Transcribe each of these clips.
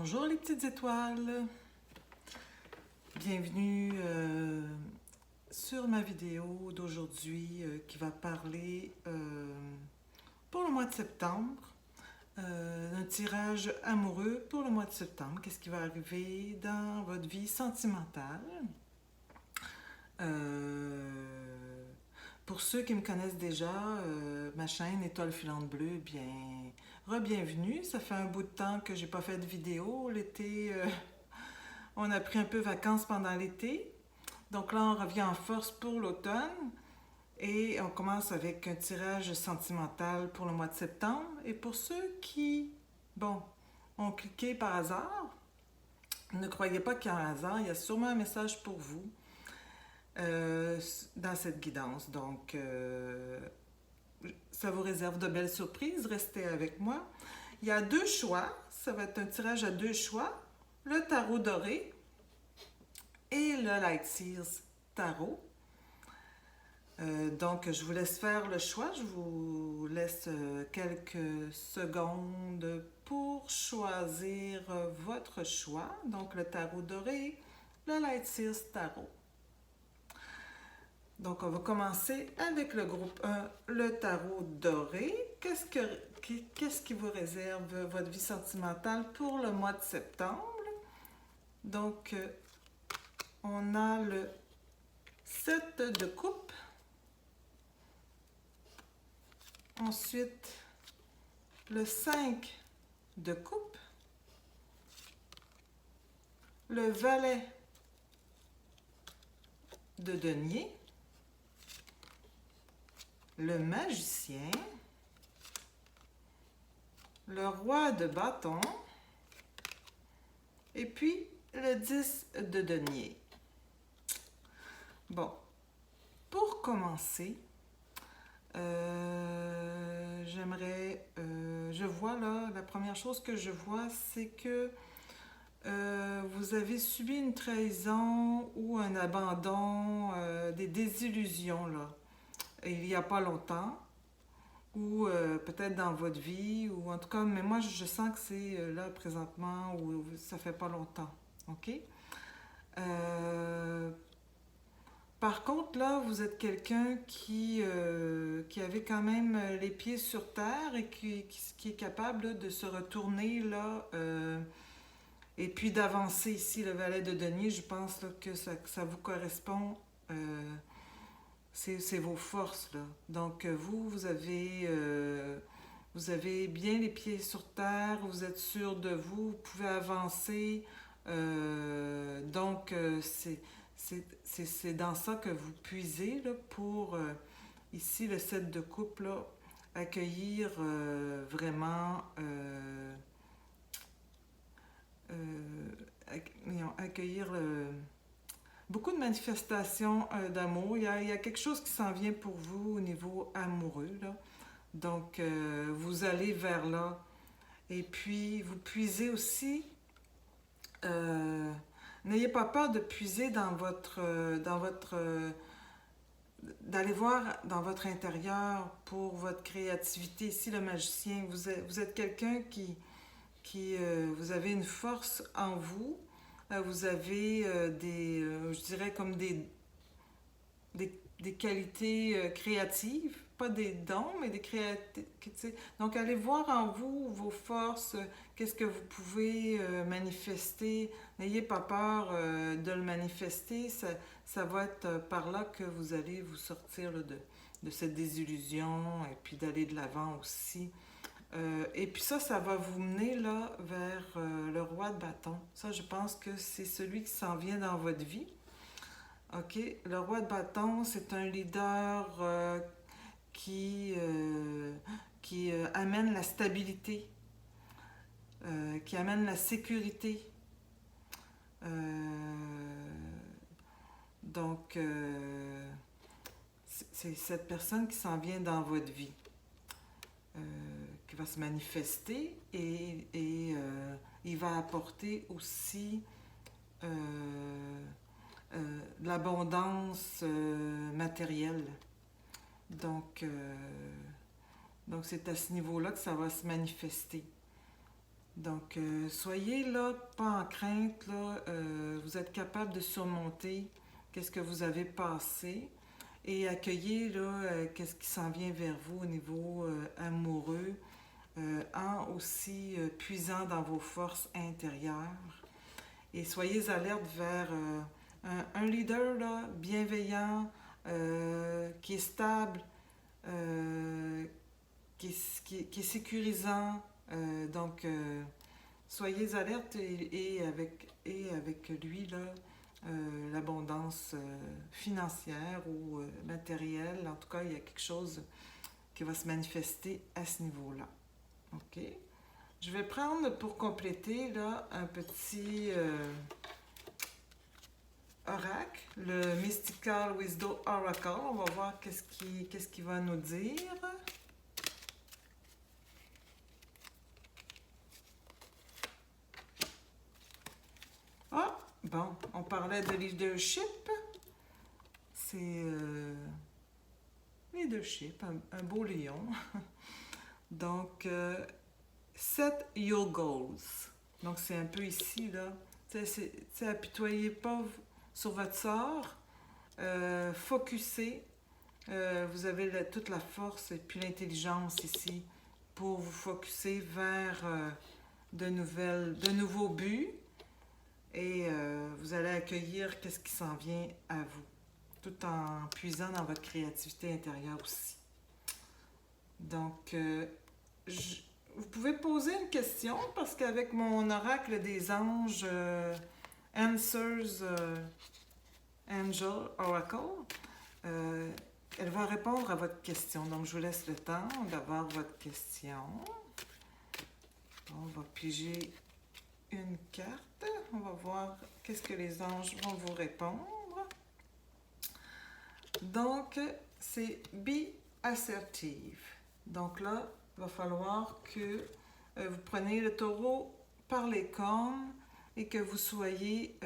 Bonjour les petites étoiles, bienvenue sur ma vidéo d'aujourd'hui qui va parler pour le mois de septembre d'un tirage amoureux pour le mois de septembre. Qu'est-ce qui va arriver dans votre vie sentimentale? Pour ceux qui me connaissent déjà, ma chaîne Étoile filante bleue, bien, re-bienvenue. Ça fait un bout de temps que j'ai pas fait de vidéo. L'été, on a pris un peu vacances pendant l'été. Donc là, on revient en force pour l'automne. Et on commence avec un tirage sentimental pour le mois de septembre. Et pour ceux qui, bon, ont cliqué par hasard, ne croyez pas qu'il y a un hasard. Il y a sûrement un message pour vous dans cette guidance. Donc, ça vous réserve de belles surprises. Restez avec moi. Il y a deux choix. Ça va être un tirage à deux choix. Le tarot doré et le Light Seals Tarot. Donc, je vous laisse faire le choix. Je vous laisse quelques secondes pour choisir votre choix. Donc, le tarot doré, le Light Seals Tarot. Donc, on va commencer avec le groupe 1, le tarot doré. Qu'est-ce qui vous réserve votre vie sentimentale pour le mois de septembre? Donc, on a le 7 de coupe. Ensuite, le 5 de coupe. Le valet de denier. Le magicien, le roi de bâton, et puis le 10 de denier. Bon, pour commencer, je vois là, la première chose que je vois, c'est que vous avez subi une trahison ou un abandon, des désillusions là. Il n'y a pas longtemps, ou peut-être dans votre vie, ou en tout cas, mais moi je sens que c'est là présentement, ou ça fait pas longtemps, ok? Euh, Par contre, là, vous êtes quelqu'un qui avait quand même les pieds sur terre et qui est capable là, de se retourner là, et puis d'avancer ici, le valet de denier, je pense là, que ça vous correspond. C'est vos forces, là. Donc, vous avez bien les pieds sur terre, vous êtes sûr de vous, vous pouvez avancer. Donc, c'est dans ça que vous puisez, là, pour, ici, le 7 de coupe, là, accueillir vraiment... accueillir beaucoup de manifestations d'amour. Il y a quelque chose qui s'en vient pour vous au niveau amoureux, là. Donc, vous allez vers là. Et puis, vous puisez aussi. N'ayez pas peur de puiser d'aller voir dans votre intérieur pour votre créativité. Ici, le magicien, vous êtes quelqu'un vous avez une force en vous. Vous avez je dirais comme des qualités créatives, pas des dons, mais des créativités. Donc, allez voir en vous vos forces, qu'est-ce que vous pouvez manifester. N'ayez pas peur de le manifester. Ça va être par là que vous allez vous sortir là, de cette désillusion et puis d'aller de l'avant aussi. Et puis ça va vous mener là vers le roi de bâton. Ça, je pense que c'est celui qui s'en vient dans votre vie. OK? Le roi de bâton, c'est un leader qui amène la stabilité, qui amène la sécurité. Donc, c'est cette personne qui s'en vient dans votre vie. Qui va se manifester et il va apporter aussi de l'abondance matérielle. Donc c'est à ce niveau-là que ça va se manifester. Donc, soyez là, pas en crainte, là, vous êtes capable de surmonter qu'est-ce que vous avez passé et accueillez là, qu'est-ce qui s'en vient vers vous au niveau amoureux, en aussi puisant dans vos forces intérieures. Et soyez alerte vers un leader là, bienveillant, qui est stable, euh, qui est sécurisant. Soyez alerte et avec lui, là, l'abondance financière ou matérielle. En tout cas, il y a quelque chose qui va se manifester à ce niveau-là. OK? Je vais prendre pour compléter là, un petit oracle, le Mystical Wisdom Oracle. On va voir qu'est-ce qu'il va nous dire. Ah, bon, on parlait de leadership. C'est leadership, un beau lion. Donc, set your goals. Donc, c'est un peu ici, là. Apitoyez pas sur votre sort. Focussez. Vous avez toute la force et puis l'intelligence ici pour vous focuser vers de nouveaux buts. Et vous allez accueillir qu'est-ce qui s'en vient à vous, tout en puisant dans votre créativité intérieure aussi. Donc, vous pouvez poser une question parce qu'avec mon oracle des anges, Answers Angel Oracle, elle va répondre à votre question. Donc, je vous laisse le temps d'avoir votre question. On va piger une carte. On va voir qu'est-ce que les anges vont vous répondre. Donc, c'est be assertive. Donc là, il va falloir que vous preniez le taureau par les cornes et que vous soyez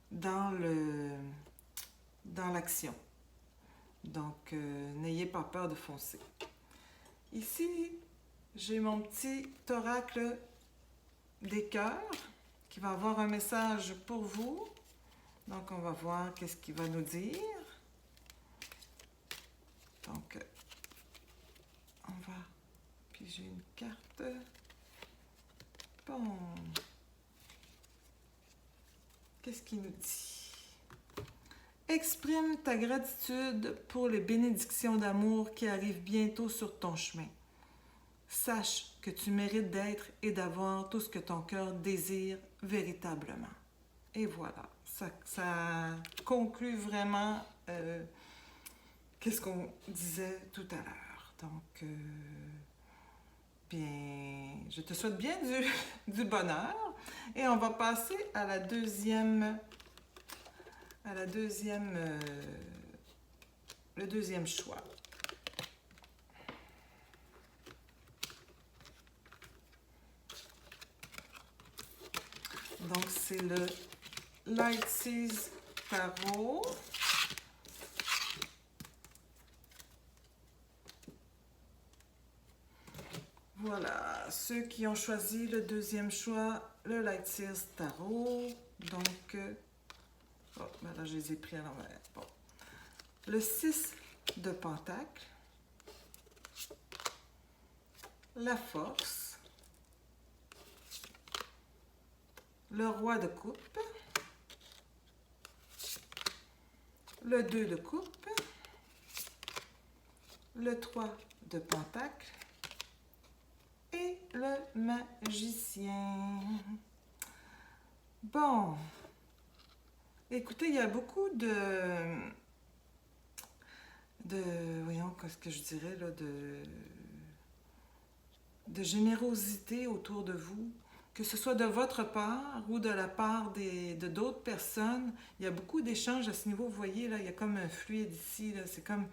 dans l'action. Donc, n'ayez pas peur de foncer. Ici, j'ai mon petit oracle des cœurs qui va avoir un message pour vous. Donc, on va voir qu'est-ce qu'il va nous dire. Donc, on va piger une carte. Bon. Qu'est-ce qu'il nous dit? Exprime ta gratitude pour les bénédictions d'amour qui arrivent bientôt sur ton chemin. Sache que tu mérites d'être et d'avoir tout ce que ton cœur désire véritablement. Et voilà, ça conclut vraiment qu'est-ce qu'on disait tout à l'heure. Donc, bien, je te souhaite bien du bonheur. Et on va passer à la deuxième, le deuxième choix. Donc, c'est le Light Seas Tarot. Voilà, ceux qui ont choisi le deuxième choix, le Light Seas Tarot. Donc, oh, ben là, je les ai pris à l'envers. Bon. Le 6 de Pentacle. La Force. Le Roi de Coupe. Le 2 de Coupe. Le 3 de Pentacle. Et le Magicien. Bon. Écoutez, il y a beaucoup voyons, qu'est-ce que je dirais, là, de générosité autour de vous, que ce soit de votre part ou de la part de d'autres personnes. Il y a beaucoup d'échanges à ce niveau. Vous voyez, là, il y a comme un fluide ici, là, c'est comme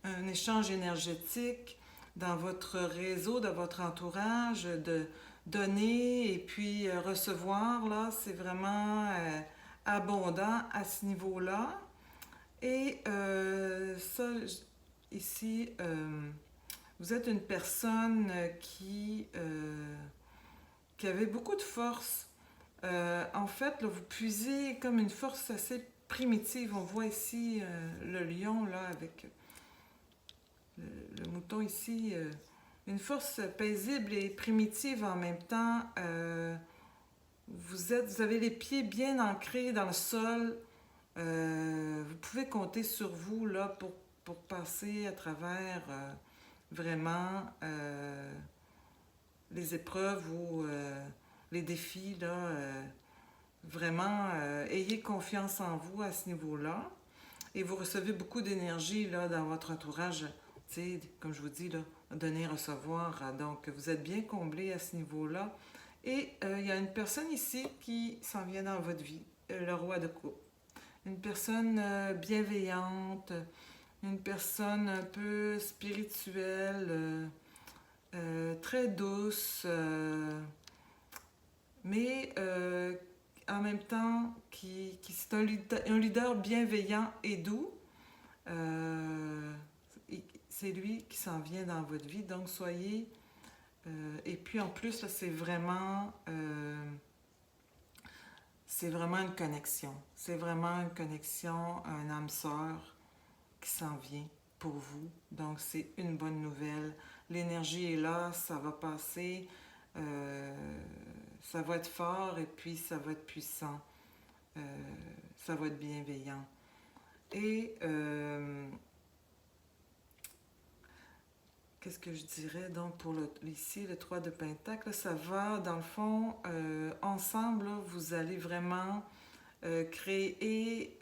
un échange énergétique dans votre réseau, dans votre entourage, de donner et puis recevoir, là, c'est vraiment abondant à ce niveau-là. Et ça, ici, vous êtes une personne qui qui avez beaucoup de force. En fait, là, vous puisez comme une force assez primitive. On voit ici le lion, là, avec le mouton ici. Une force paisible et primitive en même temps. Vous avez les pieds bien ancrés dans le sol. Vous pouvez compter sur vous là, pour passer à travers vraiment les épreuves ou les défis. Là, vraiment, ayez confiance en vous à ce niveau-là. Et vous recevez beaucoup d'énergie là, dans votre entourage. Tu sais, comme je vous dis, là, donner, recevoir. Donc, vous êtes bien comblé à ce niveau-là. Et il y a une personne ici qui s'en vient dans votre vie, le roi de coupe. Une personne bienveillante, une personne un peu spirituelle, très douce, mais en même temps c'est un leader bienveillant et doux. Euh, c'est lui qui s'en vient dans votre vie, donc soyez... et puis en plus, là, c'est vraiment une connexion. C'est vraiment une connexion, un âme sœur qui s'en vient pour vous. Donc, c'est une bonne nouvelle. L'énergie est là, ça va passer, ça va être fort et puis ça va être puissant. Euh, ça va être bienveillant. Et qu'est-ce que je dirais donc pour ici, le 3 de Pentacle, ça va, dans le fond, ensemble, là, vous allez vraiment créer,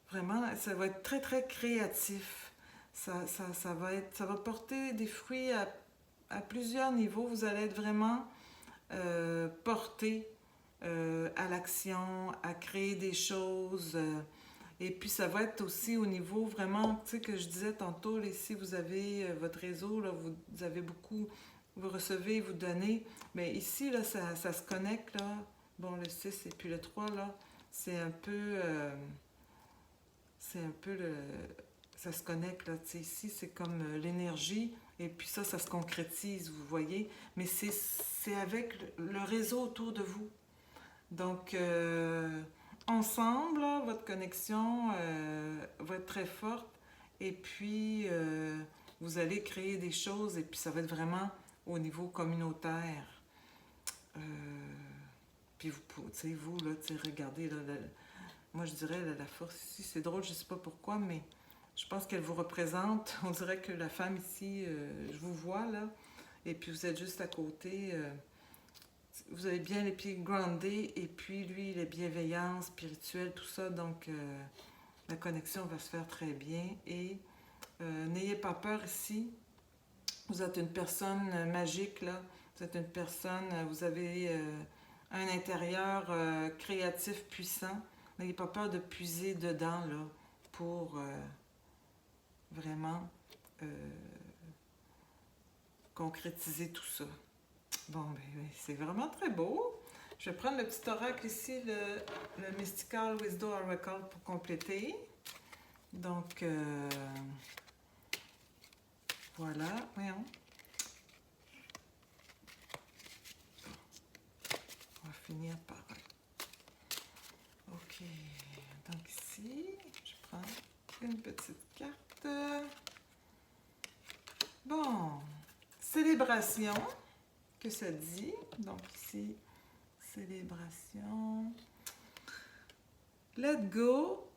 vraiment, ça va être très, très créatif. Ça va porter des fruits à plusieurs niveaux. Vous allez être vraiment porté à l'action, à créer des choses. Et puis, ça va être aussi au niveau vraiment, tu sais, que je disais tantôt, là, ici, vous avez votre réseau, là, vous avez beaucoup, vous recevez, vous donnez. Mais ici, là, ça se connecte, là. Bon, le 6 et puis le 3 là, c'est un peu... c'est un peu le... Ça se connecte, là, tu sais, ici, c'est comme l'énergie, et puis ça se concrétise, vous voyez. Mais c'est avec le réseau autour de vous. Donc, ensemble, là, votre connexion va être très forte et puis vous allez créer des choses et puis ça va être vraiment au niveau communautaire. Euh, puis vous, tu sais, vous, là, tu sais, regardez, là, moi je dirais la force ici, c'est drôle, je sais pas pourquoi, mais je pense qu'elle vous représente. On dirait que la femme ici, je vous vois, là, et puis vous êtes juste à côté. Vous avez bien les pieds groundés et puis lui, il est bienveillant, spirituel, tout ça. Donc, la connexion va se faire très bien. Et n'ayez pas peur ici. Vous êtes une personne magique, là. Vous êtes une personne, vous avez un intérieur créatif puissant. N'ayez pas peur de puiser dedans, là, pour vraiment concrétiser tout ça. Bon, ben, c'est vraiment très beau. Je vais prendre le petit oracle ici, le Mystical Wisdom Oracle pour compléter. Donc, voilà, voyons. On va finir par... OK, donc ici, je prends une petite carte. Bon, célébration. Que ça dit. Donc ici, célébration. Let go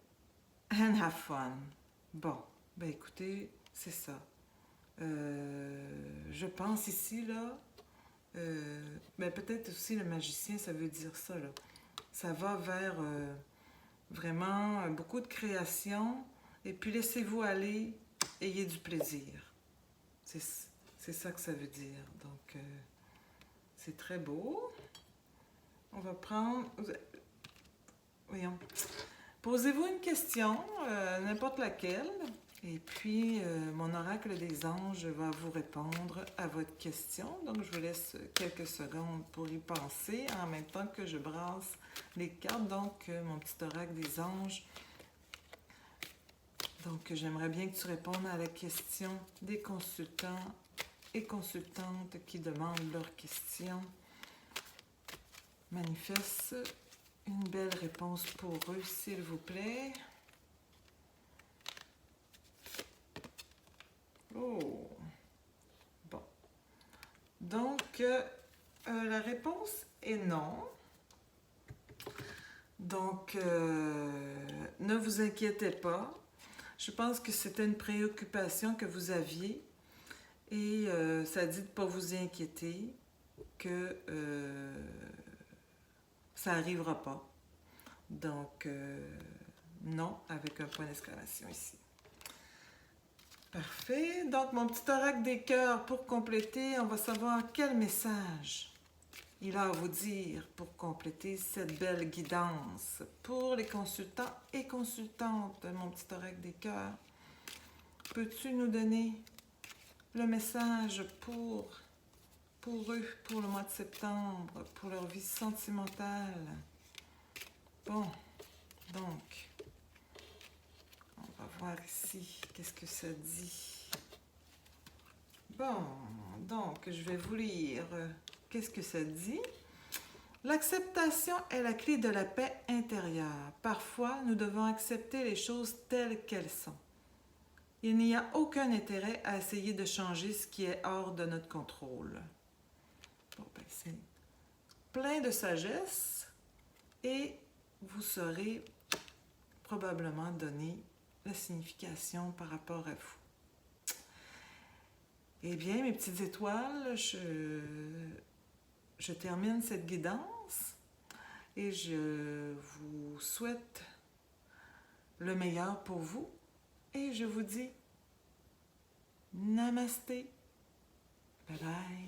and have fun. Bon, ben écoutez, c'est ça. Je pense ici, là, ben peut-être aussi le magicien, ça veut dire ça, là. Ça va vers vraiment beaucoup de création. Et puis laissez-vous aller, ayez du plaisir. C'est ça que ça veut dire. Donc... c'est très beau. On va prendre... Voyons. Posez-vous une question, n'importe laquelle. Et puis, mon oracle des anges va vous répondre à votre question. Donc, je vous laisse quelques secondes pour y penser en même temps que je brasse les cartes. Donc, mon petit oracle des anges. Donc, j'aimerais bien que tu répondes à la question des consultants et consultantes qui demandent leurs questions manifestent une belle réponse pour eux, s'il vous plaît. Oh! Bon. Donc, la réponse est non. Donc, ne vous inquiétez pas. Je pense que c'était une préoccupation que vous aviez et ça dit de ne pas vous inquiéter, que ça n'arrivera pas. Donc, non, avec un point d'exclamation ici. Parfait. Donc, mon petit oracle des cœurs, pour compléter, on va savoir quel message il a à vous dire pour compléter cette belle guidance pour les consultants et consultantes, mon petit oracle des cœurs. Peux-tu nous donner le message pour eux, pour le mois de septembre, pour leur vie sentimentale? Bon, donc, on va voir ici, qu'est-ce que ça dit? Bon, donc, je vais vous lire qu'est-ce que ça dit. L'acceptation est la clé de la paix intérieure. Parfois, nous devons accepter les choses telles qu'elles sont. Il n'y a aucun intérêt à essayer de changer ce qui est hors de notre contrôle. Bon, ben, c'est plein de sagesse et vous saurez probablement donner la signification par rapport à vous. Eh bien, mes petites étoiles, je termine cette guidance et je vous souhaite le meilleur pour vous et je vous dis namasté, bye bye.